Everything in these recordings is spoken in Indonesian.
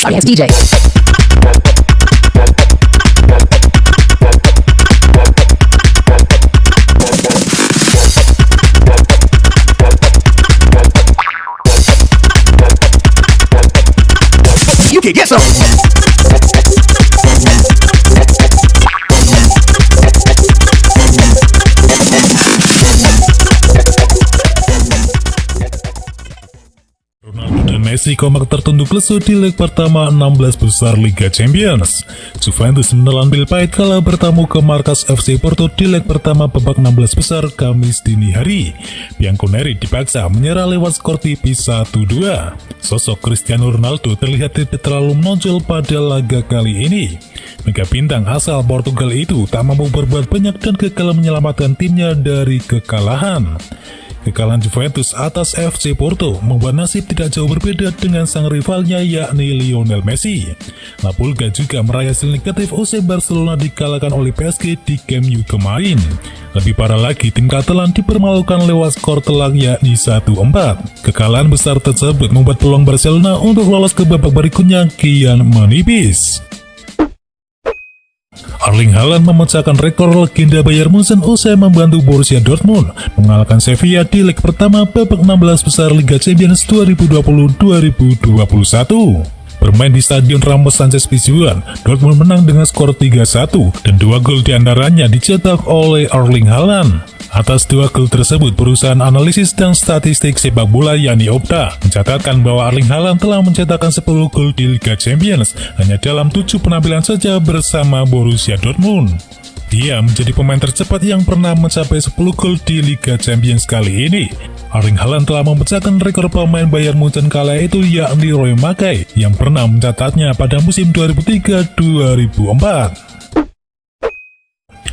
Alias DJ. You can get some. Messi kompak tertunduk lesu di leg pertama 16 besar Liga Champions. Juventus menelan pil pahit kala bertamu ke markas FC Porto di leg pertama babak 16 besar Kamis dini hari. Bianconeri dipaksa menyerah lewat skor tipis 1-2. Sosok Cristiano Ronaldo terlihat tidak terlalu menonjol pada laga kali ini. Mega bintang asal Portugal itu tak mampu berbuat banyak dan gagal menyelamatkan timnya dari kekalahan. Kekalahan Juventus atas FC Porto membuat nasib tidak jauh berbeda dengan sang rivalnya yakni Lionel Messi. La Pulga juga meraih hasil negatif usai Barcelona dikalahkan oleh PSG di Camp Nou kemarin. Lebih parah lagi, tim Catalan dipermalukan lewat skor telak yakni 1-4. Kekalahan besar tersebut membuat peluang Barcelona untuk lolos ke babak berikutnya kian menipis. Erling Haaland memecahkan rekor legenda Bayern Munchen usai membantu Borussia Dortmund mengalahkan Sevilla di leg pertama babak 16 besar Liga Champions 2020-2021. Bermain di Stadion Ramos Sanchez Pizjuan, Dortmund menang dengan skor 3-1 dan 2 gol diantaranya dicetak oleh Erling Haaland. Atas 2 gol tersebut, perusahaan analisis dan statistik sepak bola yakni Opta mencatatkan bahwa Erling Haaland telah mencetakkan 10 gol di Liga Champions hanya dalam 7 penampilan saja bersama Borussia Dortmund. Dia menjadi pemain tercepat yang pernah mencapai 10 gol di Liga Champions kali ini. Erling Haaland telah memecahkan rekor pemain Bayern Munchen kala itu yakni Roy Mackay yang pernah mencatatnya pada musim 2003-2004.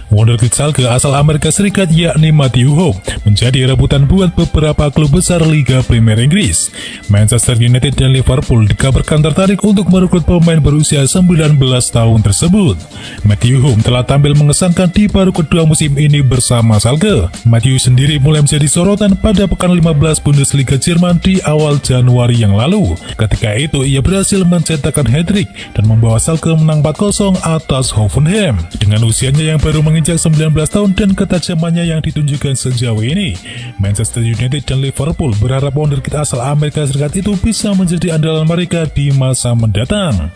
Wonderkid Schalke asal Amerika Serikat yakni Matthew Hope menjadi rebutan buat beberapa klub besar Liga Premier Inggris. Manchester United dan Liverpool dikabarkan tertarik untuk merekrut pemain berusia 19 tahun tersebut. Matthew Hope telah tampil mengesankan di paruh kedua musim ini bersama Schalke. Matthew sendiri mulai menjadi sorotan pada pekan 15 Bundesliga Jerman di awal Januari yang lalu. Ketika itu ia berhasil mencetakkan hat-trick dan membawa Schalke menang 4-0 atas Hoffenheim. Dengan usianya yang baru menginjak 19 tahun dan ketajamannya yang ditunjukkan sejauh ini, Manchester United dan Liverpool berharap wonderkid asal Amerika Serikat itu bisa menjadi andalan mereka di masa mendatang.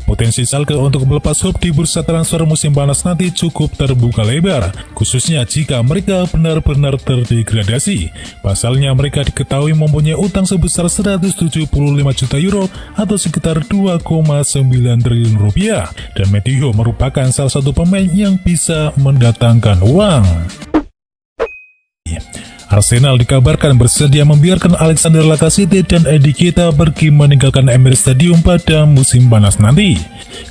Potensi Schalke untuk melepas Hope di bursa transfer musim panas nanti cukup terbuka lebar, khususnya jika mereka benar-benar terdegradasi. Pasalnya mereka diketahui mempunyai utang sebesar 175 juta euro atau sekitar 2,9 triliun rupiah, dan Matthew Hope merupakan salah satu pemain yang bisa mendatangkan uang. Arsenal dikabarkan bersedia membiarkan Alexander Lacazette dan Eddie Keita pergi meninggalkan Emirates Stadium pada musim panas nanti.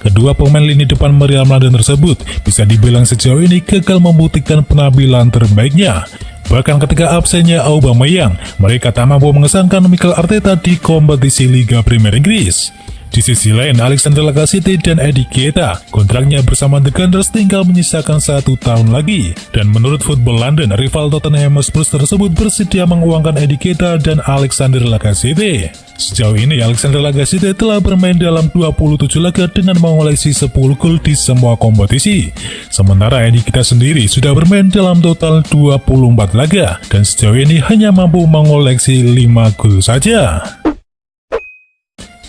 Kedua pemain lini depan Real Madrid tersebut bisa dibilang sejauh ini gagal membuktikan penampilan terbaiknya. Bahkan ketika absennya Aubameyang, mereka tak mampu mengesankan Mikel Arteta di kompetisi Liga Premier Inggris. Di sisi lain, Alexander Lacazette dan Eddie Keita kontraknya bersama The Gunners tinggal menyisakan 1 tahun lagi. Dan menurut Football London, rival Tottenham Hotspur tersebut bersedia menguangkan Eddie Keita dan Alexander Lacazette. Sejauh ini, Alexander Lacazette telah bermain dalam 27 laga dengan mengoleksi 10 gol di semua kompetisi. Sementara Eddie Keita sendiri sudah bermain dalam total 24 laga dan sejauh ini hanya mampu mengoleksi 5 gol saja.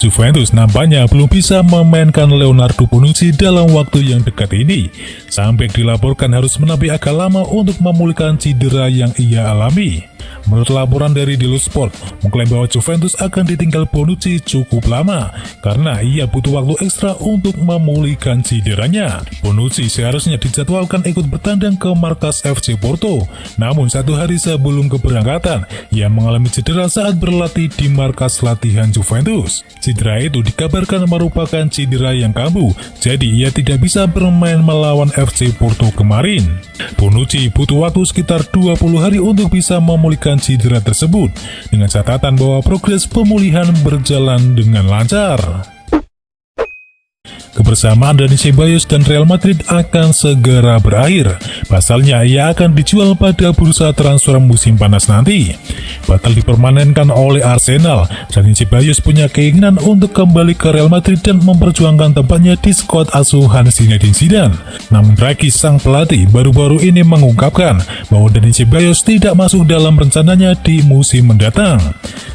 Juventus nampaknya belum bisa memainkan Leonardo Bonucci dalam waktu yang dekat ini, sampai dilaporkan harus menapi agak lama untuk memulihkan cedera yang ia alami. Menurut laporan dari Delo Sport, mengklaim bahwa Juventus akan ditinggal Bonucci cukup lama karena ia butuh waktu ekstra untuk memulihkan cederanya. Bonucci seharusnya dijadwalkan ikut bertandang ke markas FC Porto, namun 1 hari sebelum keberangkatan, ia mengalami cedera saat berlatih di markas latihan Juventus. Cedera itu dikabarkan merupakan cedera yang kambuh, jadi ia tidak bisa bermain melawan FC Porto kemarin. Bonucci butuh waktu sekitar 20 hari untuk bisa memulihkan cedera tersebut, dengan catatan bahwa progres pemulihan berjalan dengan lancar. kebersamaan Dani Ceballos dan Real Madrid akan segera berakhir. Pasalnya, ia akan dijual pada bursa transfer musim panas nanti. Batal dipermanenkan oleh Arsenal, Dani Ceballos punya keinginan untuk kembali ke Real Madrid dan memperjuangkan tempatnya di skuad asuhan Zinedine Zidane. Namun tragis, sang pelatih baru-baru ini mengungkapkan bahwa Dani Ceballos tidak masuk dalam rencananya di musim mendatang.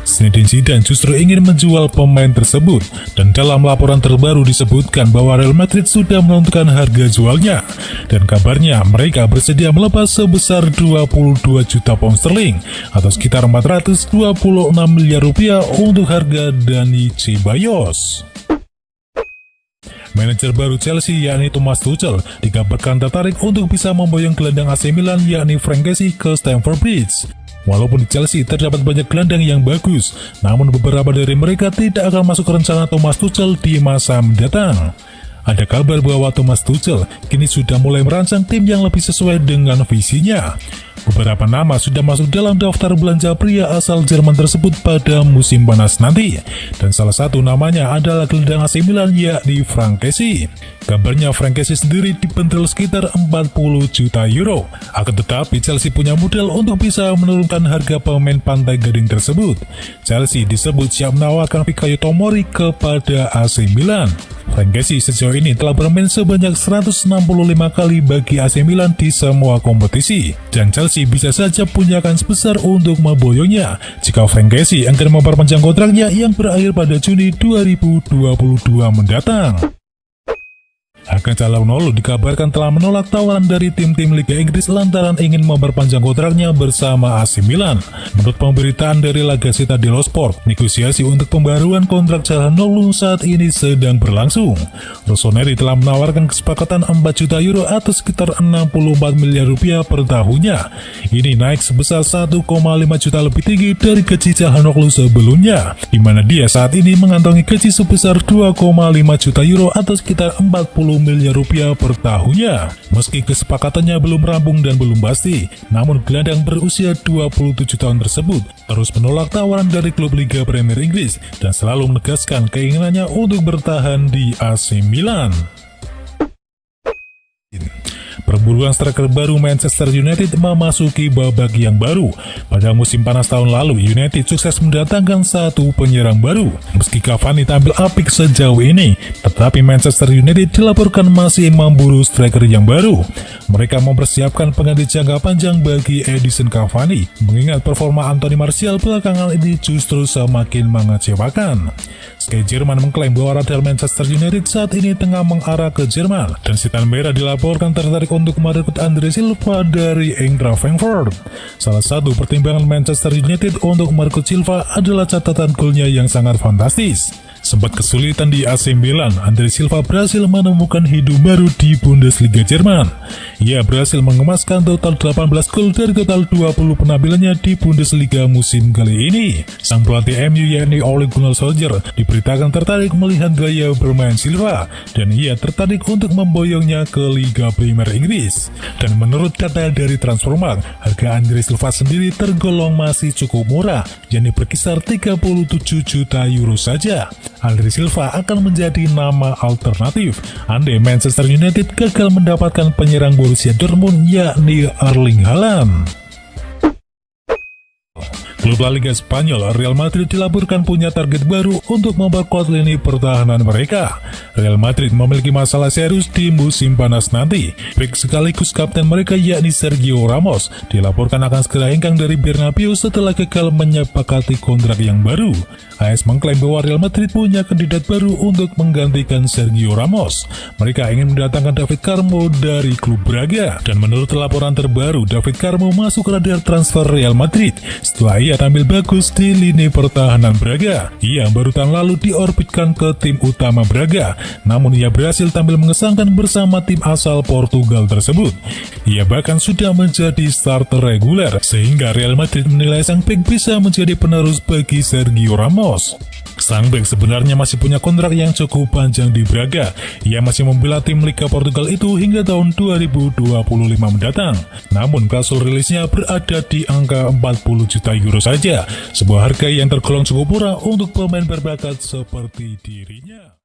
Zinedine Zidane justru ingin menjual pemain tersebut, dan dalam laporan terbaru disebutkan bahwa Real Madrid sudah menentukan harga jualnya, dan kabarnya mereka bersedia melepas sebesar 22 juta pound sterling atau sekitar 426 miliar rupiah untuk harga Dani Ceballos. Manajer baru Chelsea yakni Thomas Tuchel dikabarkan tertarik untuk bisa memboyong gelandang AC Milan yakni Frank Kessie ke Stamford Bridge. Walaupun di Chelsea terdapat banyak gelandang yang bagus, namun beberapa dari mereka tidak akan masuk rencana Thomas Tuchel di masa mendatang. Ada kabar bahwa Thomas Tuchel kini sudah mulai merancang tim yang lebih sesuai dengan visinya. Beberapa nama sudah masuk dalam daftar belanja pria asal Jerman tersebut pada musim panas nanti, dan salah satu namanya adalah gelandang AC Milan yakni Frank Kessie. Kabarnya Frank Kessie sendiri dibanderol sekitar 40 juta euro. Akan tetapi Chelsea punya modal untuk bisa menurunkan harga pemain pantai gading tersebut. Chelsea disebut siap menawarkan Fikayo Tomori kepada AC Milan. Frank Kessie sejauh ini telah bermain sebanyak 165 kali bagi AC Milan di semua kompetisi, dan Chelsea bisa saja punya kans besar untuk memboyongnya jika Frank Kessie akan memperpanjang kontraknya yang berakhir pada Juni 2022 mendatang. Hakan Calhanoglu dikabarkan telah menolak tawaran dari tim-tim Liga Inggris lantaran ingin memperpanjang kontraknya bersama AC Milan. Menurut pemberitaan dari La Gazzetta dello Sport, negosiasi untuk pembaruan kontrak Calhanoglu saat ini sedang berlangsung. Rossoneri telah menawarkan kesepakatan 4 juta euro atau sekitar 64 miliar rupiah per tahunnya. Ini naik sebesar 1,5 juta lebih tinggi dari gaji Calhanoglu sebelumnya, di mana dia saat ini mengantongi gaji sebesar 2,5 juta euro atau sekitar 40 miliar rupiah per tahunnya. Meski kesepakatannya belum rampung dan belum pasti, namun gelandang berusia 27 tahun tersebut terus menolak tawaran dari klub Liga Premier Inggris dan selalu menegaskan keinginannya untuk bertahan di AC Milan. Perburuan striker baru Manchester United memasuki babak yang baru. Pada musim panas tahun lalu, United sukses mendatangkan satu penyerang baru. Meski Cavani tampil apik sejauh ini, tetapi Manchester United dilaporkan masih memburu striker yang baru. Mereka mempersiapkan pengganti jangka panjang bagi Edinson Cavani, mengingat performa Anthony Martial belakangan ini justru semakin mengecewakan. Sky Jerman mengklaim bahwa radar Manchester United saat ini tengah mengarah ke Jerman, dan Setan Merah dilaporkan tertarik untuk merekrut Andre Silva dari Eintracht Frankfurt. Salah satu pertimbangan Manchester United untuk merekrut Silva adalah catatan golnya yang sangat fantastis. Sempat kesulitan di AC Milan, Andre Silva berhasil menemukan hidup baru di Bundesliga Jerman. Ia berhasil mengemaskan total 18 gol dari total 20 penampilannya di Bundesliga musim kali ini. Sang pelatih MU yakni Ole Gunnar Solskjaer diberitakan tertarik melihat gaya bermain Silva, dan ia tertarik untuk memboyongnya ke Liga Premier Inggris. Dan menurut data dari Transfermarkt, harga Andre Silva sendiri tergolong masih cukup murah, yakni berkisar 37 juta euro saja. Andre Silva akan menjadi nama alternatif andai Manchester United gagal mendapatkan penyerang Borussia Dortmund yakni Erling Haaland. Klub La Liga Spanyol, Real Madrid dilaporkan punya target baru untuk memperkuat lini pertahanan mereka. Real Madrid memiliki masalah serius di musim panas nanti. Bek sekaligus kapten mereka yakni Sergio Ramos dilaporkan akan segera hengkang dari Bernabeu setelah gagal menyepakati kontrak yang baru. AS mengklaim bahwa Real Madrid punya kandidat baru untuk menggantikan Sergio Ramos. Mereka ingin mendatangkan David Carmo dari klub Braga, dan menurut laporan terbaru, David Carmo masuk radar transfer Real Madrid setelah ia tampil bagus di lini pertahanan Braga. Ia baru tahun lalu diorbitkan ke tim utama Braga, namun ia berhasil tampil mengesankan bersama tim asal Portugal tersebut. Ia bahkan sudah menjadi starter reguler, sehingga Real Madrid menilai sang bek bisa menjadi penerus bagi Sergio Ramos. Sang bek sebenarnya masih punya kontrak yang cukup panjang di Braga. Ia masih membela tim Liga Portugal itu hingga tahun 2025 mendatang. Namun klausul rilisnya berada di angka 40 juta euro saja, sebuah harga yang tergolong cukup murah untuk pemain berbakat seperti dirinya.